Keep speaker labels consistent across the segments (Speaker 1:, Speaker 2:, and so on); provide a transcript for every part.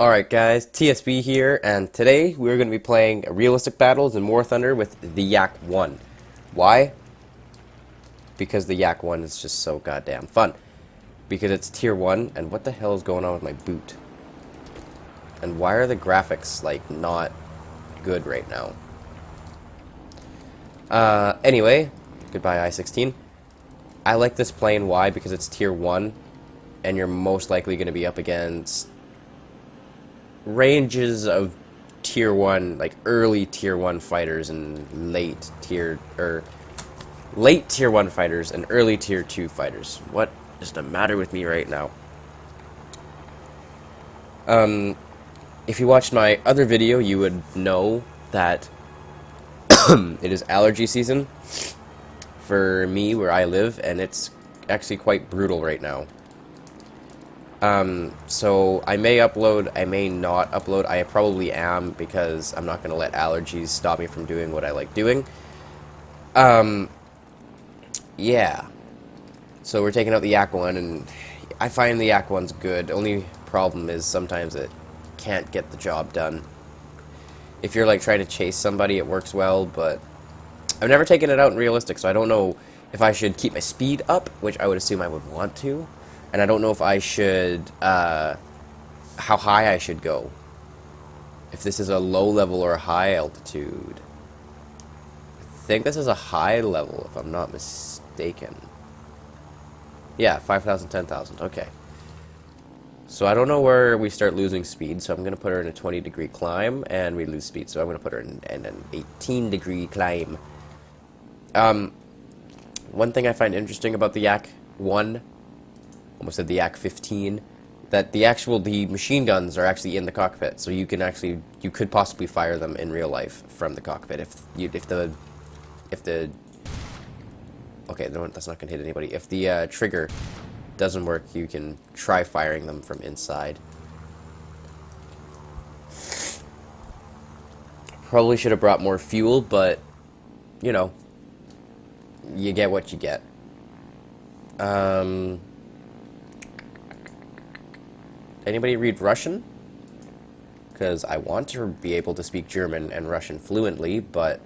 Speaker 1: Alright guys, TSB here, and today we're going to be playing realistic battles in War Thunder with the YAK-1. Why? Because the YAK-1 is just so goddamn fun. Because it's tier 1, and what the hell is going on with my boot? And why are the graphics, like, not good right now? Anyway, goodbye I-16. I like this plane, why? Because it's tier 1, and you're most likely going to be up against ranges of tier 1, like early tier 1 fighters and late tier 1 fighters and early tier 2 fighters. What is the matter with me right now? If you watched my other video, you would know that it is allergy season for me where I live, and it's actually quite brutal right now. So I may upload, I may not upload. I probably am, because I'm not going to let allergies stop me from doing what I like doing. Yeah. So we're taking out the YAK-1, and I find the YAK-1's good. Only problem is sometimes it can't get the job done. If you're like trying to chase somebody, it works well, but I've never taken it out in realistic, so I don't know if I should keep my speed up, which I would assume I would want to. And I don't know if I should, how high I should go. If this is a low level or a high altitude. I think this is a high level, if I'm not mistaken. Yeah, 5,000, 10,000, okay. So I don't know where we start losing speed, so I'm going to put her in a 20-degree climb, and we lose speed, so I'm going to put her in an 18-degree climb. One thing I find interesting about the YAK-1, almost said the YAK-15, that the machine guns are actually in the cockpit, so you could possibly fire them in real life from the cockpit okay, no, that's not gonna hit anybody. If the trigger doesn't work, you can try firing them from inside. Probably should have brought more fuel, but you know, you get what you get. Anybody read Russian? Because I want to be able to speak German and Russian fluently, but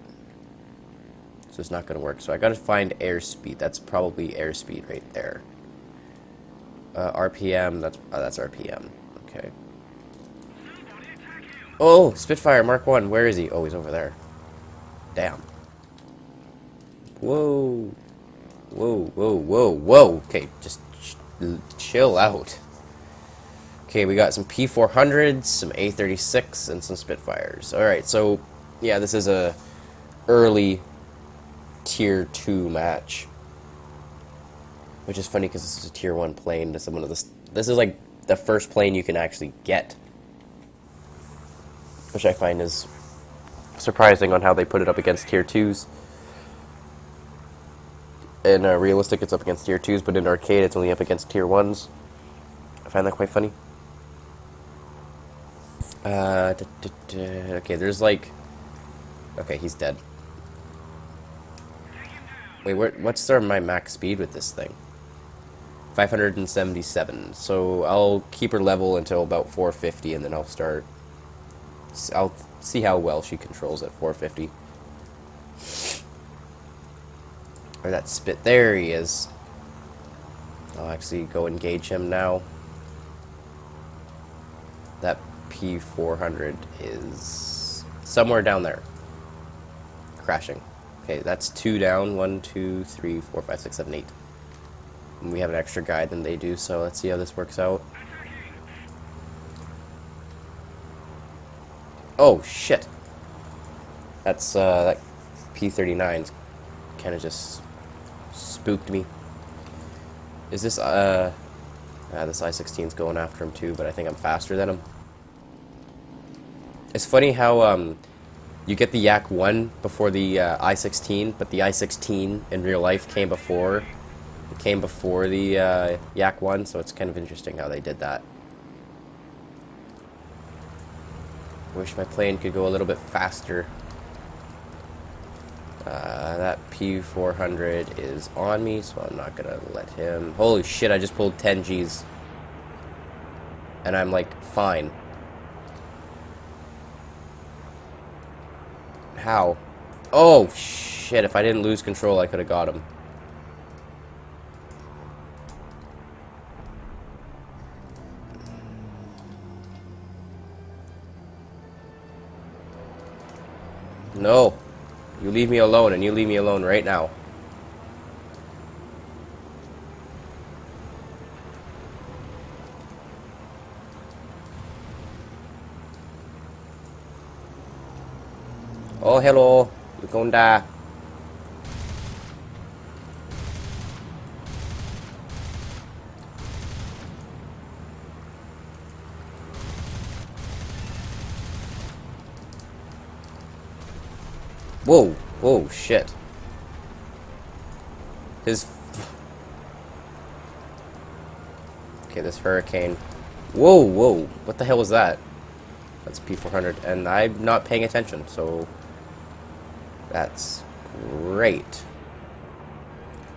Speaker 1: so it's not going to work. So I got to find airspeed. That's probably airspeed right there. RPM. That's RPM. Okay. Oh, Spitfire Mark 1. Where is he? Oh, he's over there. Damn. Whoa. Whoa. Whoa. Whoa. Whoa. Okay, just chill out. Okay, we got some P400s, some A36, and some Spitfires. Alright, so, yeah, this is a early tier 2 match. Which is funny because this is a tier 1 plane. This is like the first plane you can actually get. Which I find is surprising on how they put it up against tier 2s. In realistic, it's up against tier 2s, but in arcade, it's only up against tier 1s. I find that quite funny. Okay, there's like... Okay, he's dead. Wait, what's my max speed with this thing? 577. So I'll keep her level until about 450, and then I'll see how well she controls at 450. Or that spit. There he is. I'll actually go engage him now. That P400 is somewhere down there. Crashing. Okay, that's 2 down. 1, 2, 3, 4, 5, 6, 7, 8. And we have an extra guy than they do, so let's see how this works out. Oh, shit. That's, that P39's kind of just spooked me. Is this, this I-16's going after him too, but I think I'm faster than him. It's funny how, you get the YAK-1 before the I-16, but the I-16 in real life came before the YAK-1, so it's kind of interesting how they did that. Wish my plane could go a little bit faster. That P400 is on me, so I'm not gonna let him... Holy shit, I just pulled 10 Gs. And I'm, like, fine. How? Oh, shit. If I didn't lose control, I could have got him. No. You leave me alone, and you leave me alone right now. Oh, hello. You're gonna die. Whoa. Whoa, shit. His... Okay, this hurricane. Whoa, whoa. What the hell was that? That's P400, and I'm not paying attention, so... That's great.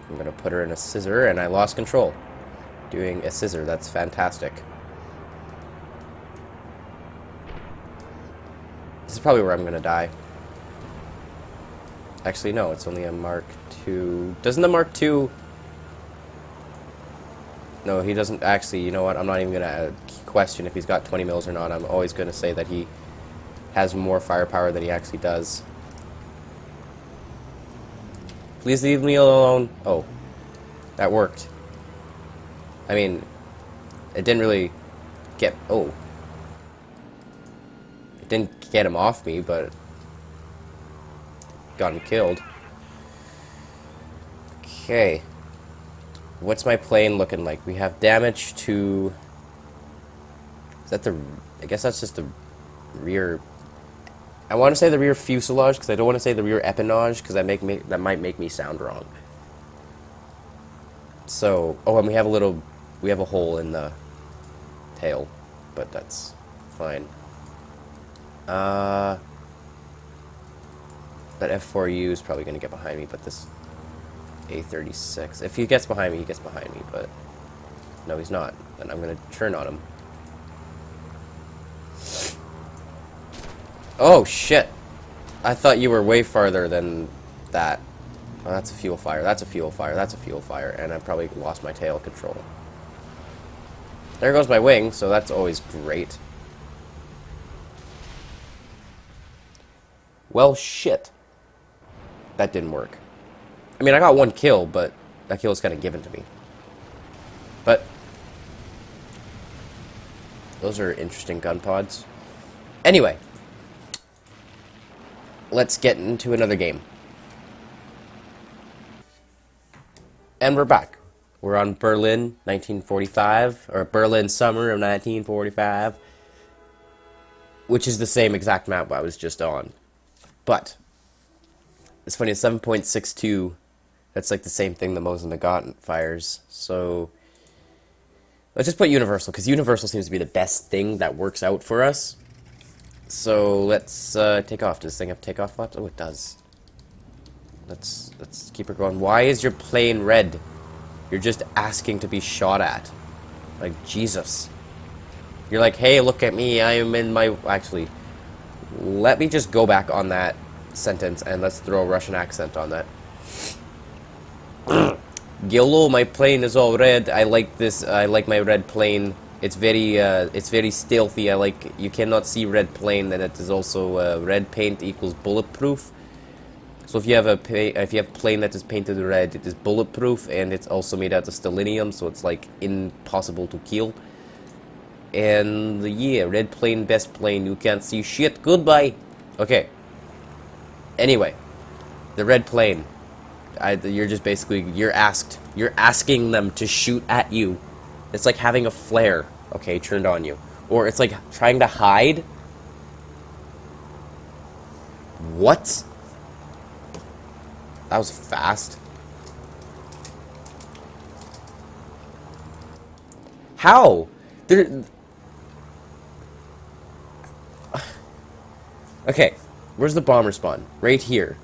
Speaker 1: I'm gonna put her in a scissor, and I lost control. Doing a scissor, that's fantastic. This is probably where I'm gonna die. Actually, no, it's only a Mark II. Doesn't the Mark II... No, he doesn't actually, you know what, I'm not even gonna question if he's got 20 mils or not. I'm always gonna say that he has more firepower than he actually does. Please leave me alone. Oh, that worked. I mean, it didn't really get... Oh. It didn't get him off me, but... got him killed. Okay. What's my plane looking like? We have damage to... Is that the... I guess that's just the rear... I want to say the rear fuselage, because I don't want to say the rear empennage, because that might make me sound wrong. So... Oh, and we have a hole in the tail, but that's fine. That F4U is probably going to get behind me, but this A36... If he gets behind me, he gets behind me, but... No, he's not. And I'm going to turn on him. Oh, shit! I thought you were way farther than that. Oh, that's a fuel fire, that's a fuel fire, that's a fuel fire, and I probably lost my tail control. There goes my wing, so that's always great. Well, shit. That didn't work. I mean, I got one kill, but that kill was kind of given to me. But those are interesting gun pods. Anyway, let's get into another game. And we're back. We're on Berlin, 1945, or Berlin summer of 1945, which is the same exact map I was just on. But it's funny, it's 7.62. That's like the same thing that Mosin Nagant fires. So let's just put Universal, because Universal seems to be the best thing that works out for us. So let's take off. Does this thing have takeoff flaps? Oh, it does. Let's keep her going. Why is your plane red? You're just asking to be shot at. Like, Jesus. You're like, hey, look at me. I am in my... Actually, let me just go back on that sentence and let's throw a Russian accent on that. Hello, my plane is all red. I like this. I like my red plane. It's very stealthy. I like... You cannot see red plane, and it is also red paint equals bulletproof. So if you have a plane that is painted red, it is bulletproof, and it's also made out of stellinium, so it's like impossible to kill. And yeah, red plane, best plane. You can't see shit. Goodbye. Okay. Anyway, the red plane. You're just basically you're asking them to shoot at you. It's like having a flare, okay, turned on you, or it's like trying to hide. What? That was fast. How? Okay, where's the bomber spawn? Right here.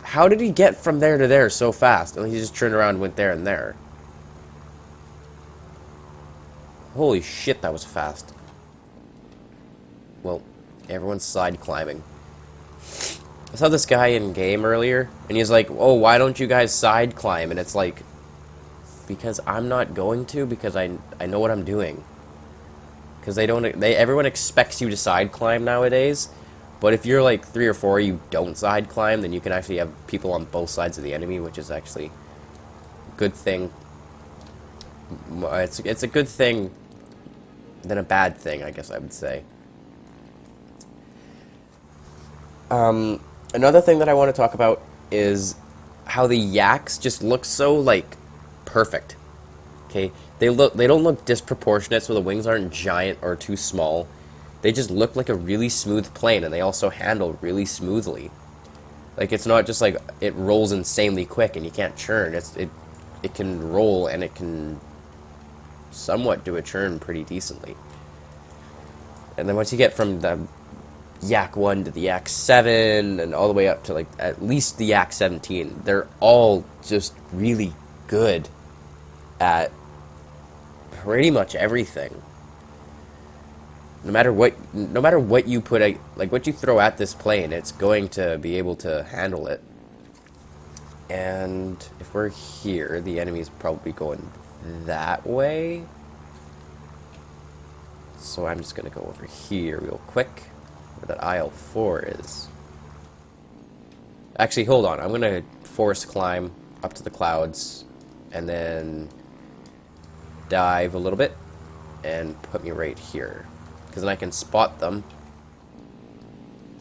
Speaker 1: How did he get from there to there so fast? And he just turned around and went there and there. Holy shit, that was fast. Well, everyone's side climbing. I saw this guy in game earlier, and he's like, "Oh, why don't you guys side climb?" And it's like, because I'm not going to, because I know what I'm doing. Because everyone expects you to side climb nowadays, but if you're like 3 or 4, you don't side climb, then you can actually have people on both sides of the enemy, which is actually a good thing. It's a good thing than a bad thing, I guess I would say. Another thing that I want to talk about is how the yaks just look so, like, perfect. Okay? They don't look disproportionate, so the wings aren't giant or too small. They just look like a really smooth plane, and they also handle really smoothly. Like, it's not just like it rolls insanely quick and you can't churn. It can roll, and it can somewhat do a churn pretty decently. And then once you get from the YAK-1 to the YAK-7 and all the way up to like at least the YAK-17, they're all just really good at pretty much everything. No matter what you put like what you throw at this plane, it's going to be able to handle it. And if we're here, the enemy's probably going that way. So I'm just gonna go over here real quick, where that aisle 4 is. Actually, hold on. I'm gonna force climb up to the clouds, and then dive a little bit, and put me right here. Because then I can spot them,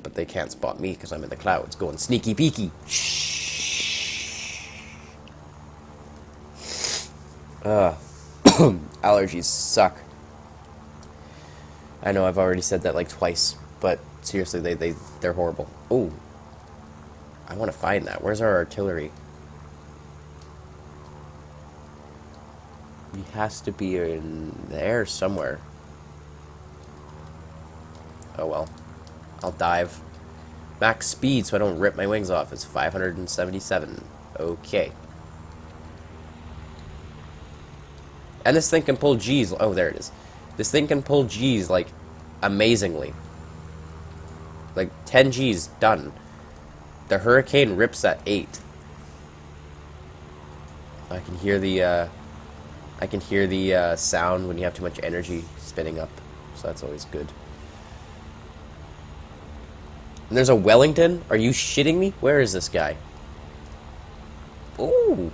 Speaker 1: but they can't spot me because I'm in the clouds, going sneaky peeky. Shh. Allergies suck. I know I've already said that like twice, but seriously, they're horrible. Oh, I want to find that. Where's our artillery? He has to be in there somewhere. Oh well. I'll dive. Max speed so I don't rip my wings off is 577. Okay. And this thing can pull G's. Oh, there it is. This thing can pull G's, like, amazingly. Like, 10 G's, done. The Hurricane rips at 8. I can hear the sound when you have too much energy spinning up. So that's always good. And there's a Wellington? Are you shitting me? Where is this guy? Ooh.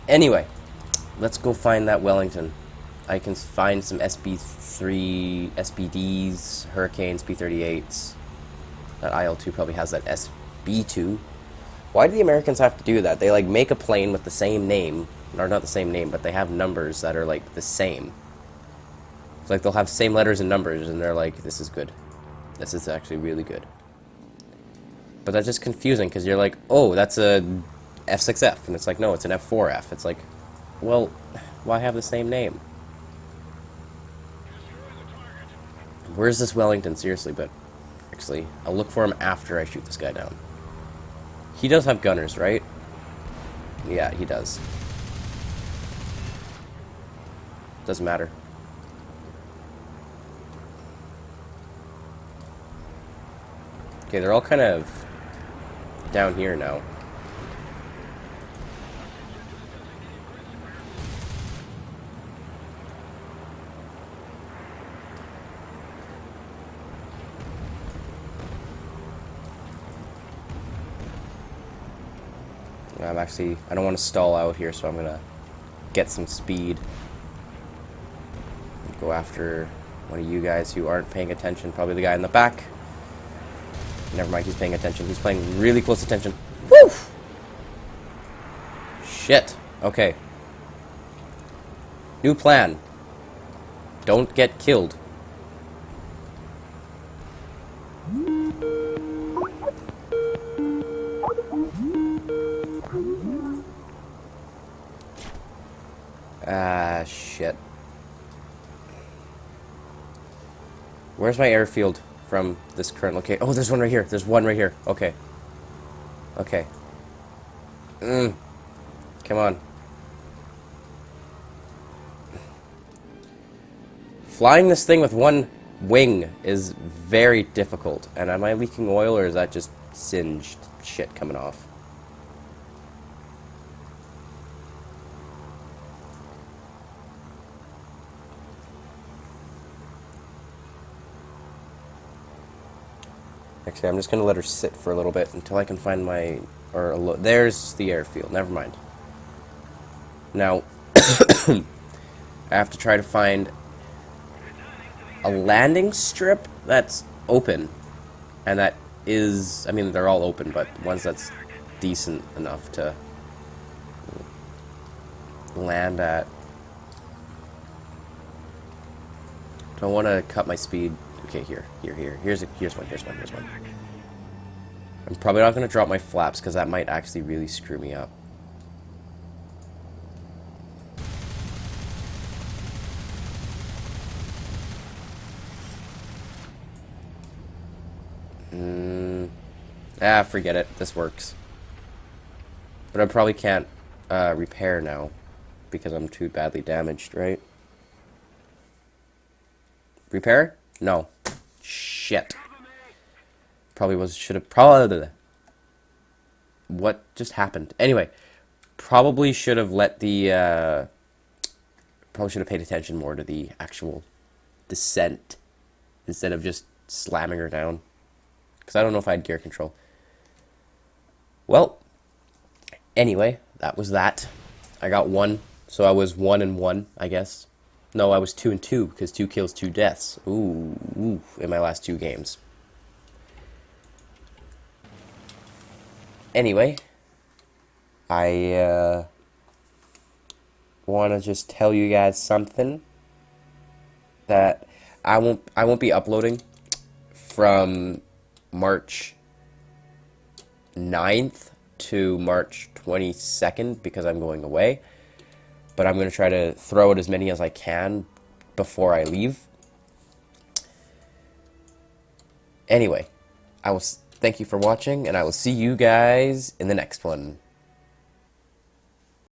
Speaker 1: Anyway, let's go find that Wellington. I can find some SB3, SBDs, Hurricanes, B-38s. That IL-2 probably has that SB2. Why do the Americans have to do that? They, like, make a plane with the same name. Or not the same name, but they have numbers that are, like, the same. It's like they'll have same letters and numbers, and they're like, this is good. This is actually really good. But that's just confusing, because you're like, oh, that's a F6F. And it's like, no, it's an F4F. It's like, well, why have the same name? Where's this Wellington? Seriously, but actually, I'll look for him after I shoot this guy down. He does have gunners, right? Yeah, he does. Doesn't matter. Okay, they're all kind of down here now. I don't want to stall out here, so I'm going to get some speed. Go after one of you guys who aren't paying attention. Probably the guy in the back. Never mind, he's paying attention. He's paying really close attention. Woo! Shit. Okay. New plan. Don't get killed. Ah, shit. Where's my airfield from this current location? Oh, there's one right here. There's one right here. Okay. Okay. Come on. Flying this thing with one wing is very difficult. And am I leaking oil, or is that just singed shit coming off? Actually, I'm just going to let her sit for a little bit until I can find my... there's the airfield. Never mind. Now, I have to try to find a landing strip that's open. And that is... I mean, they're all open, but ones that's decent enough to land at. Don't want to cut my speed. Okay, here's one. I'm probably not going to drop my flaps because that might actually really screw me up. Forget it. This works. But I probably can't repair now because I'm too badly damaged, right? Repair? No. Shit. Probably what just happened? Anyway, probably should have let the, probably should have paid attention more to the actual descent instead of just slamming her down. Because I don't know if I had gear control. Well, anyway, that was that. I got 1, so I was 1 and 1, I guess. No, I was 2 and 2, because 2 kills, 2 deaths. Ooh, in my last 2 games. Anyway, I want to just tell you guys something that I won't be uploading from March 9th to March 22nd because I'm going away. But I'm going to try to throw out as many as I can before I leave. Anyway, thank you for watching, and I will see you guys in the next one.